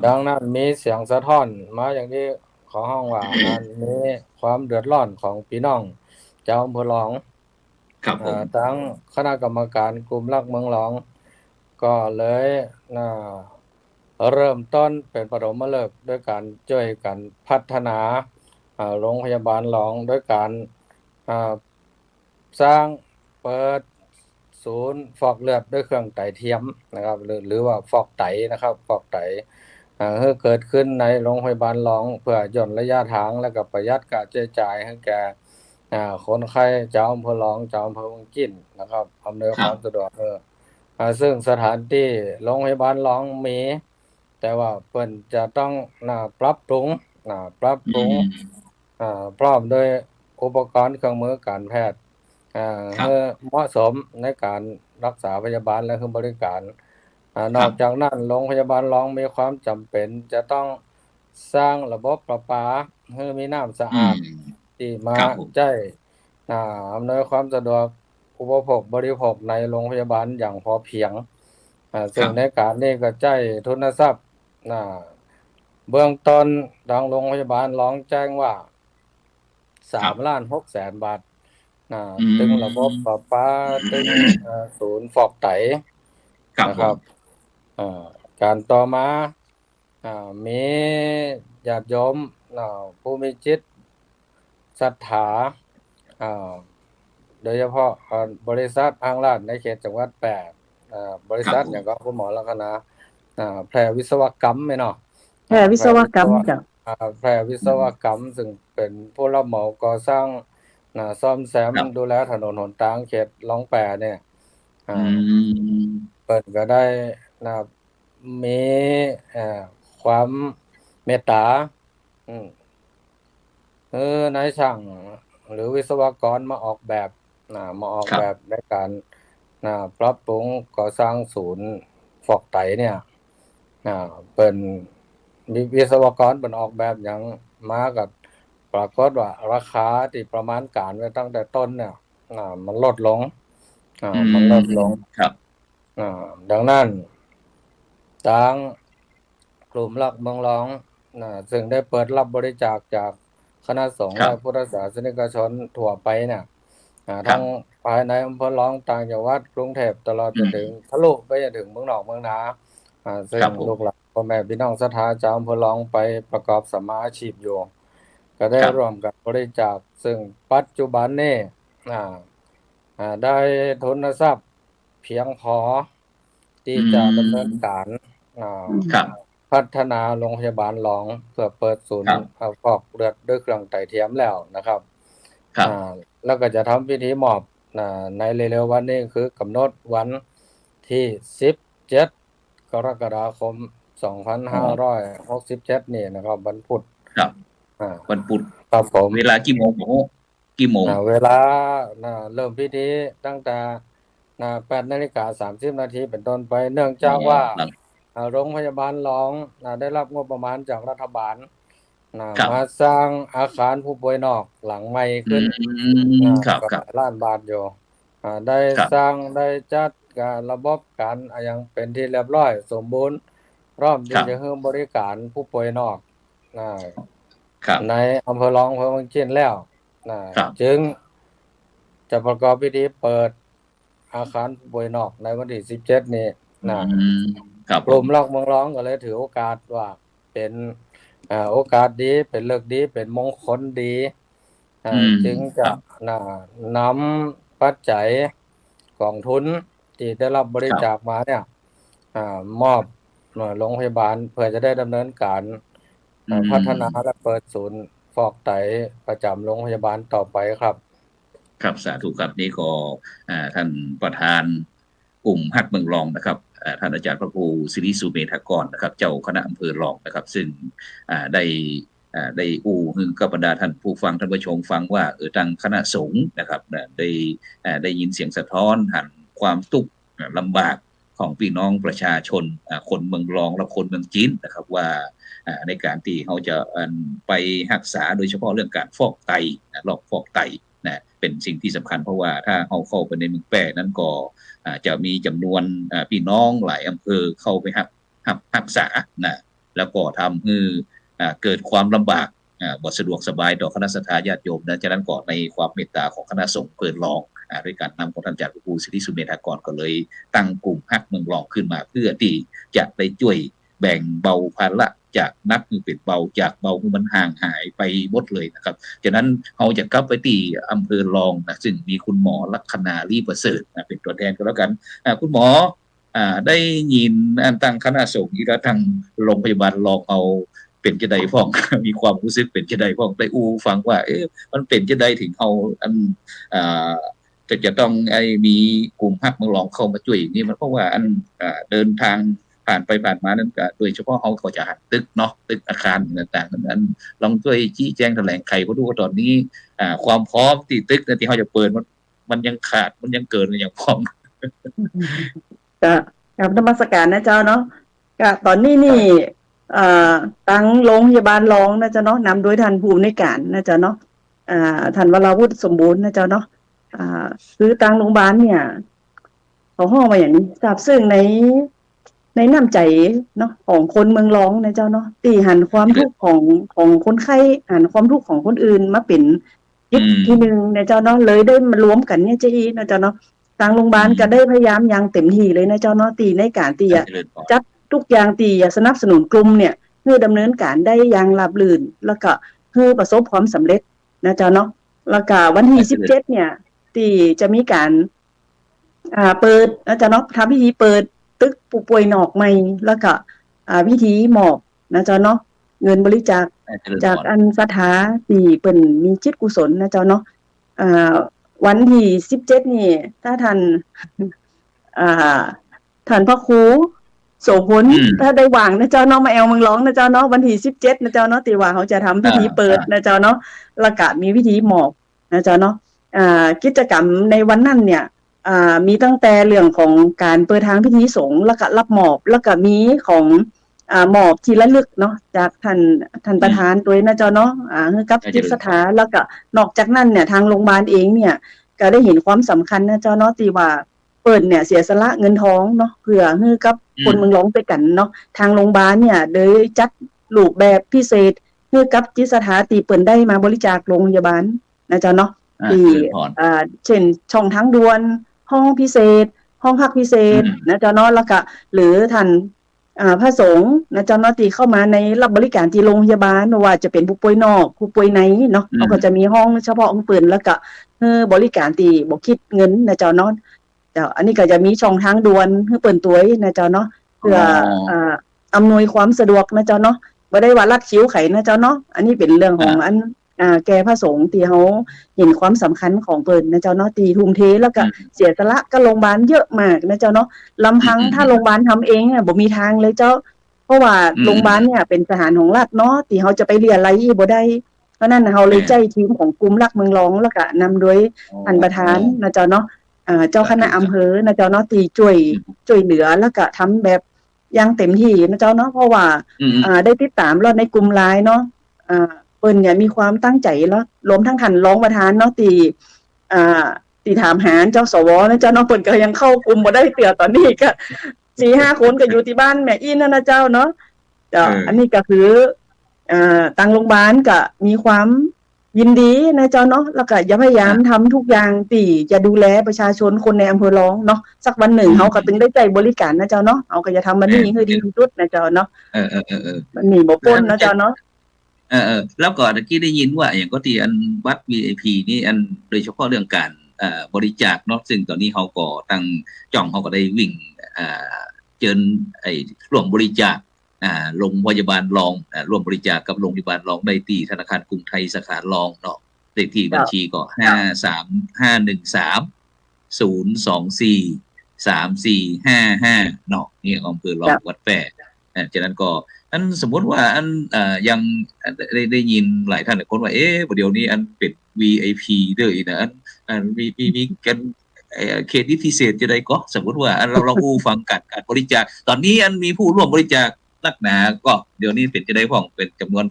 ดังนั้นมีเสียงสะท้อนมาอย่างที่ของห้องว่ามีความเดือดร้อนของพี่น้องชาวอำเภอหลองทั้งคณะกรรมการกลุ่มรักเมืองหลองก็เลยเริ่มต้นเป็นปฐมฤกษ์ด้วยการช่วยกันพัฒนาโรงพยาบาลหลองด้วยการสร้างเปิดศูนย์ฟอกเลือดด้วยเครื่องไตเทียมนะครับหรือว่าฟอกไตนะครับฟอกไตเกิดขึ้นในโรงพยาบาลหลองเพื่อย่นระยะทางและก็ประหยัดค่าใช้จ่ายให้แก่คนไข้ชาวอำเภอหลองชาวอำเภอวังจิ้นนะครับอำนวยความสะดวก ซึ่งสถานที่โรงพยาบาลหลองมี แต่ว่าเพิ่นจะต้องปรับปรุงปรับปรุงพร้อมด้วยอุปกรณ์เครื่องมือการแพทย์ให้เหมาะสมในการรักษาพยาบาลและคือบริการนอกจากนั้นโรงพยาบาลหลองมีความจำเป็นจะต้องสร้างระบบประปาให้มีน้ำสะอาดที่มาใช้อำนวยความสะดวกอุปโภคบริโภคในโรงพยาบาลอย่างพอเพียงซึ่งในการนี้ก็ใช้ทุนทรัพย์เบื้องต้นทางโรงพยาบาลร้องแจ้งว่า3,600,000 บาทตึงระบบประปาตึงศูนย์ฟอกไตนะครับการต่อมามีญาติโยมผู้มีจิตศรัทธาโดยเฉพาะบริษัทห้างร้านในเขตจังหวัดแปดบริษัทอย่างก็คุณหมอลักษณะแพร่วิศวกรรมไหมเนาะแพร่วิศวกรรมจ้ะแพร่วิศวกรรมซึ่งเป็นผู้รับเหมาก่อสร้างซ่อมแซมดูแลถนนหนทางเขตหลองแปเนี่ยเปิดก็ได้มีความเมตตานายช่างหรือวิศวกรมาออกแบบในการปรับปรุงก่อสร้างศูนย์ฟอกไตเนี่ยเป็นวิศวกรเป็นออกแบบอย่างมากับปรากฏว่าราคาที่ประมาณการไว้ตั้งแต่ต้นเนี่ยมันลดลงครับดังนั้นทางกลุ่มรักเมืองหลองซึ่งได้เปิดรับบริจาคจากคณะสงฆ์และพุทธศาสนิกชนทั่วไปเนี่ยทั้งภายในอำเภอหลองต่างจังหวัดกรุงเทพตลอดจนถึงทะลุไปจนถึงเมืองนอกเมืองนาซึ่งลูกหลานพ่อแม่พี่น้องศรัทธาชาวอำเภอหลองไปประกอบสัมมาอาชีพอยู่ก็ได้ร่วมกันบริจาคซึ่งปัจจุบันนี้ได้ทุนทรัพย์เพียงพอที่จะดำเนินการพัฒนาโรงพยาบาลหลองเพื่อเปิดศูนย์ฟอกเลือดด้วยเครื่องไตเทียมแล้วนะครับแล้วก็จะทำพิธีมอบในเร็วๆวันนี้คือกำหนดวันที่17 กรกฎาคม 2567นี่นะครับวันพุธวันพุธครับผมเวลากี่โมงเวลาเริ่มพิธีตั้งแต่8:30 น.เป็นต้นไปเนื่องจากว่าโรงพยาบาลหลองได้รับงบประมาณจากรัฐบาลมาสร้างอาคารผู้ป่วยนอกหลังใหม่ขึ้นล้านบาทอยู่ได้สร้างได้จัดการระบบการอย่างเป็นที่เรียบร้อยสมบูรณ์พร้อมที่จะให้บริการผู้ป่วยนอกในอำเภอหลองอำเภอเมืองจีนแล้วจึงจะประกอบพิธีเปิดอาคารผู้ป่วยนอกในวันที่17นี้กลุ่มรักเมืองหลองก็เลยถือโอกาสว่าเป็นโอกาสดีเป็นฤกษ์ดีเป็นมงคลดีจึงจะนำปัจจัยกองทุนที่ได้รับบริจาคมาเนี่ยมอบโรงพยาบาลเพื่อจะได้ดำเนินการพัฒนาและเปิดศูนย์ฟอกไตประจำโรงพยาบาลต่อไปครับครับสาธุครับนี่ก็ท่านประธานกลุ่มฮักเมืองหลองนะครับท่านอาจารย์พระครูศิริสุเมธากรนะครับเจ้าคณะอำเภอหลองนะครับซึ่งได้ฮึกับบรรดาท่านผู้ฟังท่านผู้ชมฟังว่าทางคณะสงฆ์นะครับได้ยินเสียงสะท้อนหันความทุกข์ลำบากของพี่น้องประชาชนคนเมืองหลองและคนเมืองจีนนะครับว่าในการที่เขาจะไปรักษาโดยเฉพาะเรื่องการฟอกไตโรคฟอกไตเป็นสิ่งที่สำคัญเพราะว่าถ้าเขาเข้าไปในเมืองแปร่นั้นก็จะมีจำนวนพี่น้องหลายอำเภอเข้าไปรักษาแล้วก็ทำให้เกิดความลำบากบ่สะดวกสบายต่อคณะสัตยาญาติโยมฉะนั้นก็ในความเมตตาของคณะสงฆ์เปิดหลองด้วยการนำของท่านอาจารย์พระครูศิริสุเมธากรก็เลยตั้งกลุ่มฮักเมืองหลองขึ้นมาเพื่อที่จะได้ช่วยแบ่งเบาภาระจากนักเป็นเบาจากเบามันห่างหายไปหมดเลยนะครับฉะนั้นเราจะกลับไปที่อำเภอหลองซึ่งมีคุณหมอลักษณาลีประเสริฐเป็นตัวแทนก็แล้วกันคุณหมอได้ยินตั้งคณะสงฆ์ที่ทางโรงพยาบาลหลองเอาเป็นจะใดพ้อง มีความรู้สึกเป็นจะใดพ้องได้ฟังว่ามันเป็นจะใดถึงเอา จะต้องมีกลุ่มฮักเมืองรองเข้ามาช่วยอย่างนี้มันเพราะว่าอันเดินทางผ่านไปผ่านมานั้นก็โดยเฉพาะเขาก็จะหักตึกเนาะตึกอาคารต่างๆนั้นลองช่วยชี้แจงแถลงไขเขาดูว่าตอนนี้ความพร้อมที่ตึกที่เขาจะเปิดมันยังขาดมันยังเกินมันยังพร้อมก็กับนมัสการนะเจ้าเนาะก็ตอนนี้นี่ตั้งโรงพยาบาลรองนะเจ้าเนาะนำโดยท่านผู้อำนวยการนะเจ้าเนาะท่านวราวุฒิสมบูรณ์นะเจ้าเนาะคือตั้งโรงพยาบาลเนี่ยเขาห้องมาอย่างนี้ทราบซึ่งในน้ำใจเนาะของคนเมืองรองนะเจ้าเนาะตีหันความทุกข์ของคนไข้หันความทุกข์ของคนอื่นมาเป็นอีกทีนึงนะเจ้าเนาะเลยได้มารวมกันเนี่ยเจ้าอีนะเจ้าเนาะทางโรงพยาบาลก็ได้พยายามอย่างเต็มที่เลยนะเจ้าเนาะตีในการตีจัดทุกอย่างตีสนับสนุนกลุ่มเนี่ยเพื่อดำเนินการได้อย่างราบรื่นแล้วก็เพื่อประสบความสำเร็จนะเจ้าเนาะแล้วก็วันที่17เนี่ยตีจะมีการเปิดนะเจ้าเนาะทำพิธีเปิดตึกผู้ป่วยนอกใหม่แล้วก็พิธีมอบนะเจ้าเนาะเงินบริจาคจากอันสถาที่เปิ้นมีจิตกุศลนะเจ้าเนาะวันที่17นี่ถ้าท่านพระครูโสพลถ้าได้วางนะเจ้าเนาะมาแอลเมืองร้องนะเจ้าเนาะวันที่17นะเจ้าเนาะตีว่าเขาจะทำพิธีเปิดนะเจ้าเนาะแล้วก็มีพิธีมอบนะเจ้าเนาะกิจกรรมในวันนั้นเนี่ยมีตั้งแต่เรื่องของการเปิดทางพิธีสงฆ์แล้วก็รับมอบแล้วก็มีของมอบที่ระลึกเนาะจากท่านประธานตัวนะเจ้าเนาะกับจิตสถานแล้วก็นอกจากนั้นเนี่ยทางโรงพยาบาลเองเนี่ยก็ได้เห็นความสำคัญนะเจ้าเนาะที่ว่าเปิดเนี่ยเสียสละเงินทองเนาะเพื่อให้กับคนเมืองร้องไปกันเนาะทางโรงพยาบาลเนี่ยโดยจัดรูปแบบพิเศษให้กับจิตสถานที่เปิดได้มาบริจาคโรงพยาบาลนะเจ้าเนาะที่เช่นช่องทางด่วนห้องพิเศษห้องพักพิเศษนะเจ้าเนาะแล้วก็หรือท่านพระสงฆ์นะเจ้าเนาะที่เข้ามาในรับบริการที่โรงพยาบาลว่าจะเป็นผู้ป่วยนอกผู้ป่วยในเนาะเขาก็จะมีห้องเฉพาะของเปิดแล้วก็บริการที่บ่คิดเงินนะเจ้าเนาะอันนี้ก็จะมีช่องทางด่วนให้เปิดตัวนะเจ้าเนาะเพื่ออำนวยความสะดวกนะเจ้าเนาะบ่ได้ว่าลัดคิ้วไขนะเจ้าเนาะอันนี้เป็นเรื่องของอันแก่พระสงฆ์ที่เขาเห็นความสำคัญของเปิ่นนะเจ้าเนาะตีทุ่มเทแล้วก็เสียสละกับโรงพยาบาลเยอะมากนะเจ้าเนาะลำพังถ้าโรงพยาบาลทำเองเนี่ยบ่มีทางเลยเจ้าเพราะว่าโรงพยาบาลเนี่ยเป็นสถานของรัฐเนาะที่เขาจะไปเรียนอะไรบ่ได้เพราะนั้นเขาเลยใจทีมของกลุ่มรักเมืองรองแล้วก็นำโดยท่านประธานนะเจ้าเนาะเจ้าคณะอำเภอนะเจ้าเนาะที่ช่วยเหลือแล้วก็ทำแบบอย่างเต็มที่นะเจ้าเนาะเพราะว่าได้ติดตามแล้วในกลุ่มไลน์เนาะเปิ้นเนี่ยมีความตั้งใจแล้วรวมทั้งท่านรองประธานเนาะตีถามหาเจ้าสวนะเจ้าเนาะเปิ้นก็ยังเข้ากลุ่มบ่ได้เตือตอนนี้ก็ 4-5 คนก็อยู่ที่บ้านแม่อินนั่นนะเจ้าเนาะอันนี้ก็คือทางโรงพยาบาลก็มีความยินดีนะเจ้าเนาะแล้วก็พยายามทำทุกอย่างที่จะดูแลประชาชนคนในอำเภอร้องเนาะสักวันหนึ่งเขาก็ถึงได้ใจบริการนะเจ้าเนาะเขาก็จะทำมันนี่ให้ดีที่สุดนะเจ้าเนาะมันมีบ่ปนนะเจ้าเนาะแล้วก็ตะกี้ได้ยินว่าอย่างก็ที่อันวัด VIP นี่อันโดยเฉพาะเรื่องการบริจาคเนาะซึ่งตอนนี้เขาก็ตั้งจ่องเขาก็ได้วิ่งเจิญร่วมบริจาคโรงพยาบาลรองร่วมบริจาคกับโรงพยาบาลรองได้ที่ธนาคารกรุงไทยสาขารองเนาะเลขที่บัญชีก็53513024345เนาะนี่อำเภอรองวัดแฝกฉะนั้นก็อันสมมติว่าอันยังได้ยินหลายท่านคนว่าเดี๋ยวนี้อันเป็น VIP ด้วยนะอันมีกันเครดิตพิเศษจะได้ก็สมมติว่าเราผู้ฟังการบริจาคตอนนี้อันมีผู้ร่วมบริจาคนักหนาก็เดี๋ยวนี้เป็นจะได้พ้องเป็นจำนวน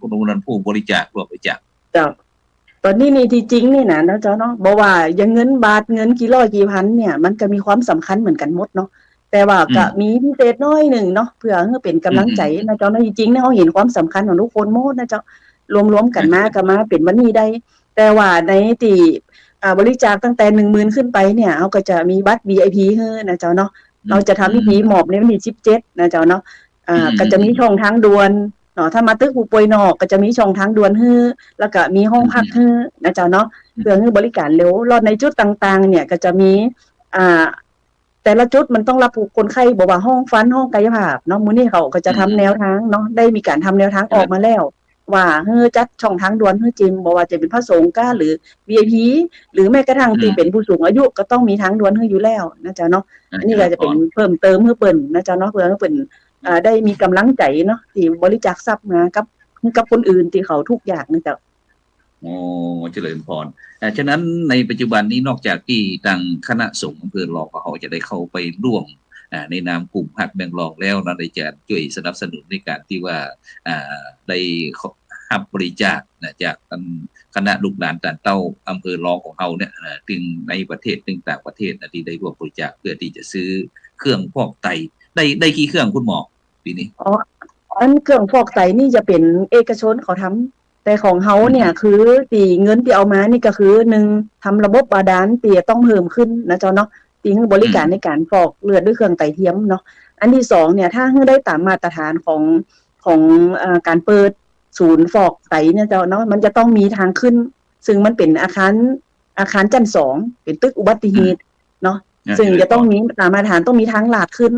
ผู้บริจาคร่วมบริจาคจ้ะตอนนี้นี่ที่จริงนี่นะเจ้าเนาะบอกว่าอย่างเงินบาทเงินกี่ร้อยกี่พันเนี่ยมันก็มีความสำคัญเหมือนกันหมดเนาะแต่ว่าก็มีพิเศษน้อยหนึ่งเนาะเพื่อให้เป็นกำลังใจนะเจ้าเนาะจริงๆเนี่ยเขาเห็นความสำคัญของทุกคนหมดนะเจ้ารวมๆกันมาเป็นวันนี้ได้แต่ว่าในที่บริจาคตั้งแต่ 10,000 ขึ้นไปเนี่ยเขาก็จะมีบัตร VIP ให้นะเจ้าเนาะเราจะทำพิธีมอบในวันที่17นะเจ้าเนาะก็จะมีช่องทางด่วนเนาะถ้ามาตึกผู้ป่วยนอกก็จะมีช่องทางด่วนให้แล้วก็มีห้องพักให้นะเจ้าเนาะเพื่อให้บริการเร็วรอดในจุดต่างๆเนี่ยก็จะมีแต่ละจุดมันต้องรับคนไข้บอกว่าห้องฟันห้องกายภาพเนาะมื้อนี้เขาก็จะทำแนวทางเนาะได้มีการทำแนวทางออกมาแล้ว ว่าจัดช่องทางด่วนจริงบ่ว่าจะเป็นพระสงฆ์หรือ VIP หรือแม้กระทั่งที่เป็นผู้สูงอายุก็ต้องมีทางด่วนอยู่แล้วนะจ๊ะเนาะอันนี้ก็จะเป็นเพิ่มเติมเพิ่นนะจ๊ะเนาะเพื่อให้เพิ่นได้มีกำลังใจเนาะที่บริจาคทรัพย์มากับคนอื่นที่เขาทุกข์ยากนะจ๊ะโอ้เจริญพรฉะนั้นในปัจจุบันนี้นอกจากที่ทางคณะสงฆ์อำเภอรองเขาจะได้เข้าไปร่วมในนามกลุ่มหักแมงลองแล้วนะได้จะช่วยสนับสนุนในการที่ว่าได้รับบริจาคจากคณะลูกหลานต่างเต้าอำเภอรองของเราเนี่ยถึงในประเทศถึงต่างประเทศที่ได้ร่วมบริจาคเพื่อที่จะซื้อเครื่องฟอกไตได้กี่เครื่องคุณหมอปีนี้อันเครื่องฟอกไตนี่จะเป็นเอกชนเขาทำแต่ของเฮาเนี่ยคือตีเงินที่เอามานี่ก็คือ1ทำระบบบาดาลตีต้องเพิ่มขึ้นนะเจ้าเนาะตีให้บริการในการฟอกเลือดด้วยเครื่องไตเทียมเนาะอันที่2เนี่ยถ้าให้ได้ตามมาตรฐานของการเปิดศูนย์ฟอกไตเนี่ยเจ้าเนาะมันจะต้องมีทางขึ้นซึ่งมันเป็นอาคารชั้น2เป็นตึกอุบัติเหตุเนาะซึ่งจะต้องมีตามมาตรฐานต้องมีทางลาดขึ้น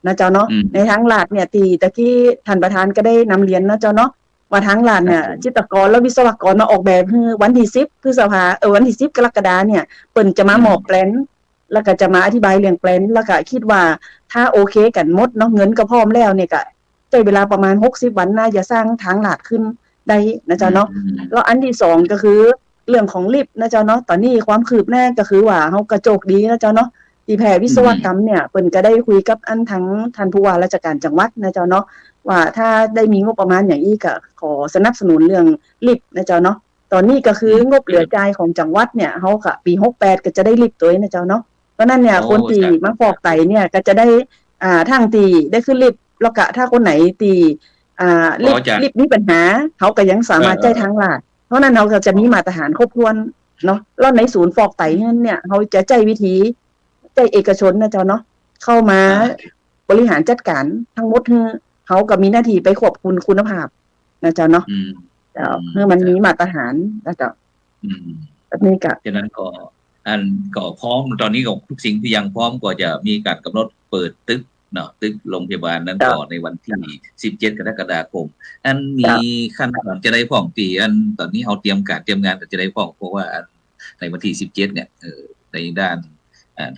นะเจ้าเนาะในทางลาดเนี่ยตีตะกี้ท่านประธานก็ได้นำเรียนนะเจ้าเนาะว่าทางลาดเนี่ยจิตรกรและวิศวกรมาออกแบบคือวันที่10พฤษภาวันที่10กรกฎาคมเนี่ยเปิ้นจะมาหมอบแปลนแล้วก็จะมาอธิบายเรื่องแปลนแล้วก็คิดว่าถ้าโอเคกันหมดเนาะเงินก็พร้อมแล้วเนี่ยก็ใช้เวลาประมาณ60วันน่าจะสร้างทางลาดขึ้นได้นะเจ้าเนาะแล้วอันที่2ก็คือเรื่องของลิฟต์นะเจ้าเนาะตอนนี้ความคืบหน้าก็คือว่าเฮากระโจกดีนะเจ้าเนาะที่แพทย์วิศวกรรมเนี่ยเปิ้นก็ได้คุยกับท่านผู้ว่าราชการจังหวัดนะเจ้าเนาะว่าถ้าได้มีงบประมาณอย่างนี้ก็ขอสนับสนุนเรื่องลิฟต์นะเจ้าเนาะตอนนี้ก็คืองบเหลือจ่ายของจังหวัดเนี่ยเฮาก็ปี68ก็จะได้ลิฟต์ตัวนี้นะเจ้าเนาะเพราะนั้นเนี่ยคนที่มาฟอกไตเนี่ยก็จะได้ทางที่ได้ขึ้นลิฟต์แล้วก็ถ้าคนไหนที่ลิฟต์มีปัญหาเขาก็ยังสามารถจ่ายทางลาดเพราะนั้นเราก็จะมีมาตรฐานครบถ้วนเนาะแล้วในศูนย์ฟอกไตเนี่ยเขาจะใจวิธีใจเอกชนนะเจ้าเนาะเข้ามาบริหารจัดการทั้งหมดเขาก็มีหน้าที่ไปควบคุมคุณภาพนะเจ้าเนาะเมื่อมันมีมาตรฐานนะเจ้าแบบนี้ก็ฉะนั้นก็พร้อมตอนนี้ก็ทุกสิ่งที่ยังพร้อมก็จะมีการกำหนดเปิดตึกเนาะตึกโรงพยาบาลนั้นก่อนในวันที่17กรกฎาคมอันมีขั้นตอนจะได้ฟ้องตีอันตอนนี้เอาเตรียมงานจะได้ฟ้องเพราะว่าในวันที่17เนี่ยในด้าน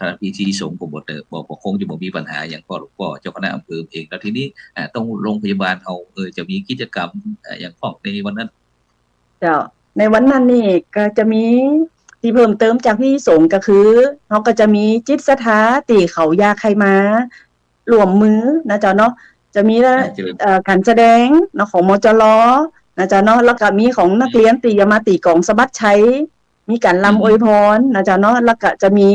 ทางพิธีสงฆ์ผมบอกคงจะบ่มีปัญหาอย่างพ่อหลวงพ่อเจ้าคณะอำเภอเองแล้วทีนี้ต้องโรงพยาบาลเอาจะมีกิจกรรมอย่างฟ้องในวันนั้นเจ้าในวันนั้นนี่ก็จะมีที่เพิ่มเติมจากพิธีสงฆ์ก็คือเขาก็จะมีจิตศรัทธาตีเขายาใครมารวมมือนะเจ้าเนาะจะมีการแสดงเนาะของมจรนะเจ้าเนาะแล้วก็มีของนักเรียนตีมาตีกองสะบัดชัยมีการรำอวยพรนะเจ้าเนาะแล้วก็จะมี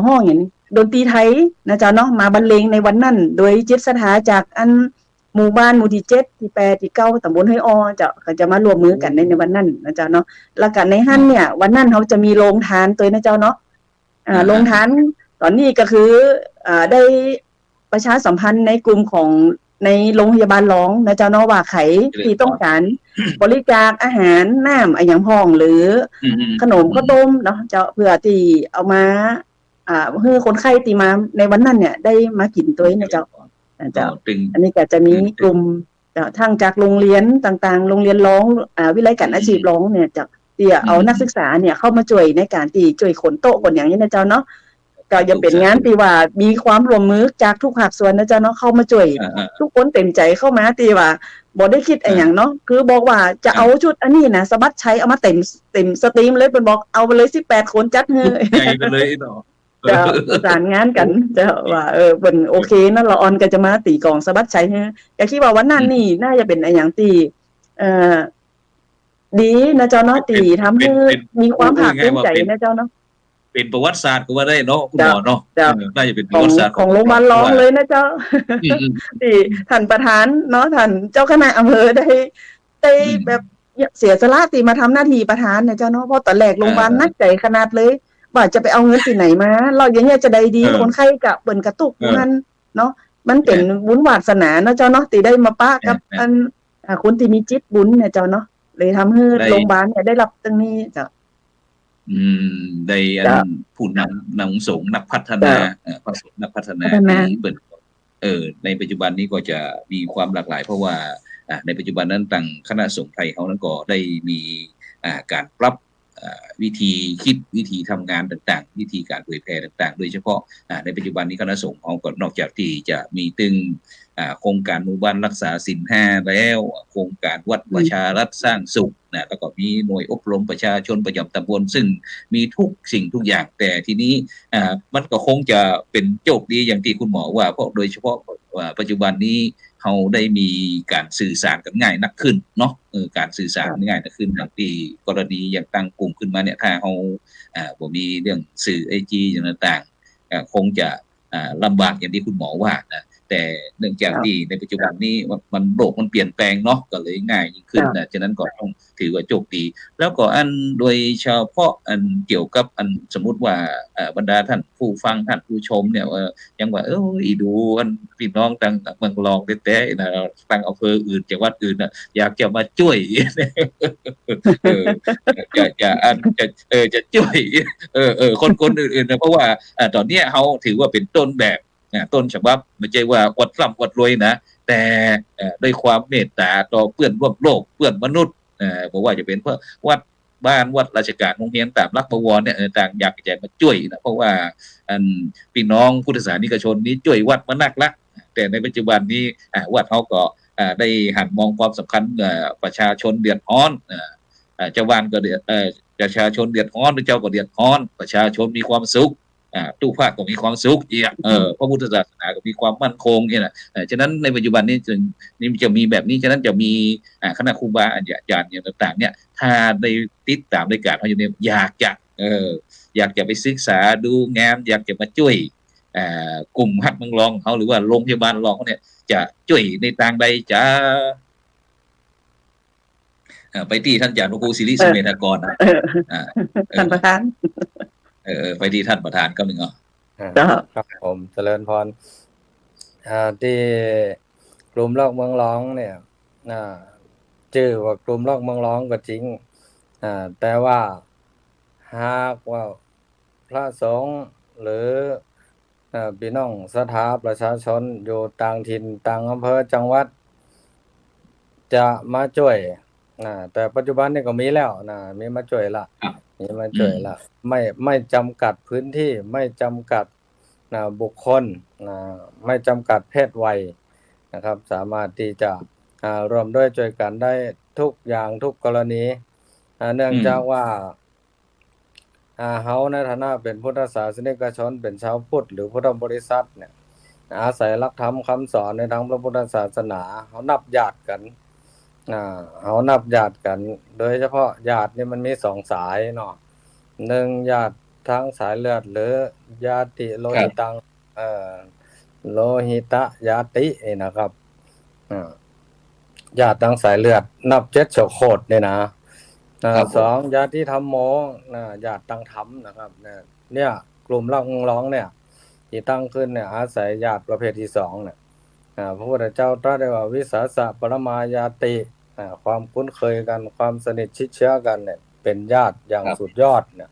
ห้องอย่างนี้ดนตรีไทยนะเจ้าเนาะมาบรรเลงในวันนั้นโดยจิตศรัทธาจากหมู่บ้านหมู่ที่7ที่8ที่9ตำบลห้วยอ้อจะมารวมมือกันในวันนั้นนะเจ้าเนาะแล้วก็ในหั่นเนี่ยวันนั้นเขาจะมีโรงทานตัวนะเจ้าเนาะโรงทานตอนนี้ก็คือได้ประชาสัมพันธ์ในกลุ่มของในโรงพยาบาลร้องนะเจ้าเนาะว่าใครที่ต้องการบริจาคอาหารน้ำอย่างพ้องหรือขนมข้าวต้มเนาะเจ้าเพื่อที่เอามาให้คนไข้ที่มาในวันนั้นเนี่ยได้มากินตัวนะเจ้าอันนี้ก็จะมีกลุ่มทางจากโรงเรียนต่างๆโรงเรียนร้องวิทยาลัยการอาชีพร้องเนี่ยจะเอานักศึกษาเนี่ยเข้ามาช่วยในการที่ช่วยขนโต๊ะขนอย่างนี้นะเจ้าเนาะก็ยังเป็นงานที่ว่ามีความร่วมมือจากทุกภาคส่วนนะเจ้าเนาะเข้ามาช่วยทุกคนเต็มใจเข้ามาที่ว่าบ่ได้คิดอะไรอย่างเนาะคือบอกว่าจะเอาชุดอันนี้นะสะบัดใช้เอามาเต็มสตรีมเลยเป็นบอกเอาไปเลย18คนจัดให้ใหญ่ไปเลยเนาะจะประสานงานกันจะว่าเป็นโอเคนะละออนก็จะมาตีกองสะบัดใช้ฮะก็คิดว่าวันนั้นนี่น่าจะเป็นอะไรอย่างที่ดีนะเจ้าเนาะตีทำให้มีความภาคภูมิใจนะเจ้าเนาะเป็นประวัติศาสตร์ก็ว่าได้เนาะคุณหมอเนาะน่าจะเป็นประวัติศาสตร์ของโรงพยาบาลร้องเลยนะเจ้าที่ท่านประธานเนาะท่านเจ้าคณะอำเภอได้แบบเสียสละตีมาทำหน้าที่ประธานเนี่ยเจ้าเนาะเพราะตอนแรกโรงพยาบาลนักใจขนาดเลยว่าจะไปเอาเงินที่ไหนมาเราอย่างเงี้ยจะได้ดีคนไข้กับเปิ่นกระตุกมันเนาะมันเป็นบุญวาสนาเนาะเจ้าเนาะตีได้มาป้ากับคนที่มีจิตบุญเนี่ยเจ้าเนาะเลยทำให้โรงพยาบาลเนี่ยได้รับตรงนี้เจ้าได้ผู้นำสงฆ์นักพัฒนาพระสงฆ์นักพัฒนาเปิดในปัจจุบันนี้ก็จะมีความหลากหลายเพราะว่า ในปัจจุบันนั้นต่างคณะสงฆ์ไทยเขานั้นก็ได้มีการปรับวิธีคิดวิธีทำงานต่างๆวิธีการเผยแพร่ต่างๆโดยเฉพาะในปัจจุบันนี้คณะสงฆ์เขาก็นอกจากที่จะมีตึงโครงการหมู่บ้านรักษาศีล 5แล้วโครงการวัดประชารัฐสร้างสุขนะแล้วก็มีหน่วยอบรมประชาชนประจำตำบลซึ่งมีทุกสิ่งทุกอย่างแต่ทีนี้มันก็คงจะเป็นโจทย์ดีอย่างที่คุณหมอว่าเพราะโดยเฉพาะปัจจุบันนี้เขาได้มีการสื่อสารกันง่ายนักขึ้นเนาะการสื่อสารง่ายนักขึ้นอย่างที่กรณีอย่างตั้งกลุ่มขึ้นมาเนี่ยถ้าเขาบ่มีเรื่องสื่อ IG อย่างต่างๆคงจะลำบากอย่างที่คุณหมอว่านะแต่เนื่องจากที่ในปัจจุบันนี้มันโลกมันเปลี่ยนแปลงเนาะก็เลยง่ายยิ่งขึ้นนะฉะนั้นก็ต้องถือว่าโชคดีแล้วก็อันโดยเฉพาะอันเกี่ยวกับอันสมมุติว่าบรรดาท่านผู้ฟังท่านผู้ชมเนี่ยยังว่าดูอันพี่น้องต่างเมืองรองแต่ๆนะต่างอำเภออื่นจังหวัดอื่นน่ะอยากจะมาช่วยจะช่วยคนอื่นๆนะเพราะว่าตอนเนี้ยเฮาถือว่าเป็นต้นแบบต้นฉบับไม่ใช่ว่าอวดร่ำอวดรวยนะแต่ด้วยความเมตตาต่อเพื่อนร่วมโลกเพื่อนมนุษย์บอกว่าจะเป็นเพราะวัดบ้านวัดราชการโรงเรียนตามรักประวรเนี่ยต่างอยากจะมาช่วยนะเพราะว่าพี่น้องพุทธศาสนิกชนนี้ช่วยวัดมานักละแต่ในปัจจุบันนี้วัดเขาก็ได้หันมองความสำคัญประชาชนเดือดร้อนเจ้าบ้านก็เดือดประชาชนเดือดร้อนหรือเจ้าก็เดือดร้อนประชาชนมีความสุขทุกภาคก็มีความสุขอีกพระพุทธศาสนาก็มีความมั่นคงเนี่ยนะฉะนั้นในปัจจุบันนี้จะมีแบบนี้ฉะนั้นจะมีคณะครูบาอาจารย์อย่างต่างๆเนี่ยถ้าได้ติดตามรายการเขาอยู่เนี่ยอยากจะไปศึกษาดูงานอยากจะมาช่วยกลุ่มฮักเมืองรองเขาหรือว่าโรงพยาบาลรองเขาเนี่ยจะช่วยในทางใดจะไปที่ท่านอาจารย์ครูศิริสุเมธากรนะท่านประธานไปที่ท่านประธานก็หนึ่งครับผมเจริญพรที่กลุ่มลอกเมืองร้องเนี่ยชื่อว่ากลุ่มลอกเมืองร้องก็จริงแต่ว่าหากว่าพระสงฆ์หรือพี่น้องศรัทธาประชาชนอยู่ต่างถิ่นต่างอำเภอจังหวัดจะมาช่วยแต่ปัจจุบันนี่ก็มีแล้วมีมาช่วยละมีมาช่วยละไม่จำกัดพื้นที่ไม่จำกัดบุคคลไม่จำกัดเพศวัยนะครับสามารถที่จะรวมด้วยช่วยกันได้ทุกอย่างทุกกรณีเนื่องจากว่าเฮาในฐานะเป็นพุทธศาสนิกชนเป็นชาวพุทธหรือพุทธบริษัทเนี่ยอาศัยหลักธรรมคำสอนในทางพระพุทธศาสนาเฮานับญาติกันเฮานับญาติกันโดยเฉพาะญาตินี่มันมี2สายเนาะ1ญาติทางสายเลือดหรือญาติโลหิตังโลหิตญาตินะครับญาติทางสายเลือดนับ7โสโคตนี่นะ2ญาติธรรมโมญาติทางธรรมนะครับเนี่ยกลุ่มร้องเนี่ยที่ตั้งขึ้นเนี่ยอาศัยญาติประเภทที่2เนี่ยพระพุทธเจ้าตรัสได้ว่าวิสาสะปรมาญาติความคุ้นเคยกันความสนิทชิดเชื้อกันเนี่ยเป็นญาติอย่างสุดยอดเนี่ย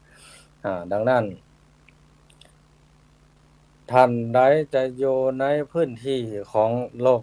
ดังนั้นท่านใดจะอยู่ในพื้นที่ของโลก